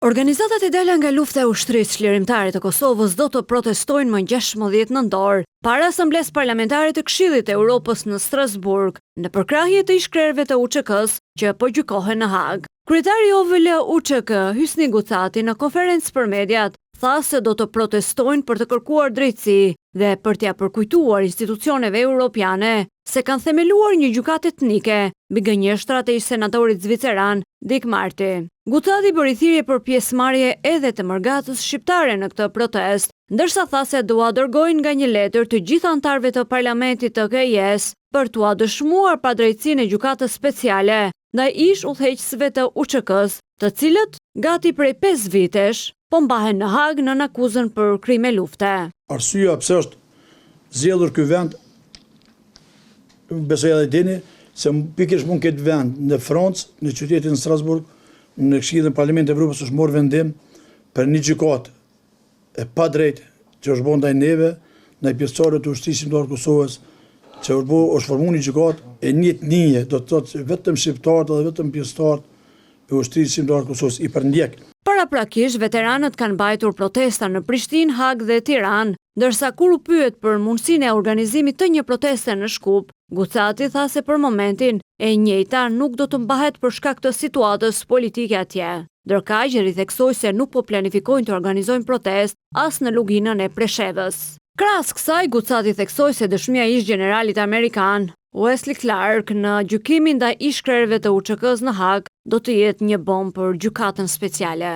Organizatat e dala nga lufta e ushtrisë çlirimtare të Kosovës do të protestojnë më 16 nëntor para asamblesë parlamentare të Këshillit të Evropës në Strasburg, në përkrahje të ish-krerëve të UÇK-s që po gjykohen në Hag. Kryetari i OVL UÇK, Hysni Gucati, në konferencë për mediat, tha se do të protestojnë për të kërkuar drejtësi dhe për t'ia përkujtuar institucioneve europiane se kanë themeluar një gjykatë etnike mbi gënjeshtrat e ish-senatorit zviceran Dick Marty. Gucati bëri thirrje për pjesëmarrje edhe të mërgatës shqiptare në këtë protest, ndërsa tha se dua dërgojnë nga një letër të gjithë anëtarëve të parlamentit të KS për t'u dëshmuar padrejtësinë e gjykatës speciale ndaj ish-udhëheqësve të UÇK-s, të cilët gati prej 5 vitesh po mbahen në Hag në akuzën për krime lufte. Arsyeja pse është zgjedhur ky vend, besoj edhe dini, se pikërisht mund këtë vend në Francë, në qytetin Strasburg, në Këshillin e Parlamentit të Evropës është morë vendim për një gjykatë e padrejtë që është bërë ndaj neve, ndaj pjesëtarëve të ushtrisë shqiptare të Kosovës, që është formuar një gjykatë e një etnie, do të thotë vetëm shqiptarët dhe vetëm pjesëtarët e ushtrisë shqiptare të Kosovës i përndjek. Paraprakisht, veteranët kanë mbajtur protesta në Prishtinë, Hag dhe Tiranë, ndërsa kur u pyet për mundësinë e organizimit të një proteste në Shkup, Gucati tha se për momentin e njëjta nuk do të mbahet për shkak të situatës politike atje. Ndërkaq, ritheksoi se nuk po planifikojnë të organizojnë protestë as në luginën e Preshevës. Krahas kësaj, Gucati theksoi se dëshmia e ish-generalit amerikan Wesley Clark në gjykimin ndaj ish-krerëve të UÇK-s në Hag do të jetë një bombë për gjykatën speciale.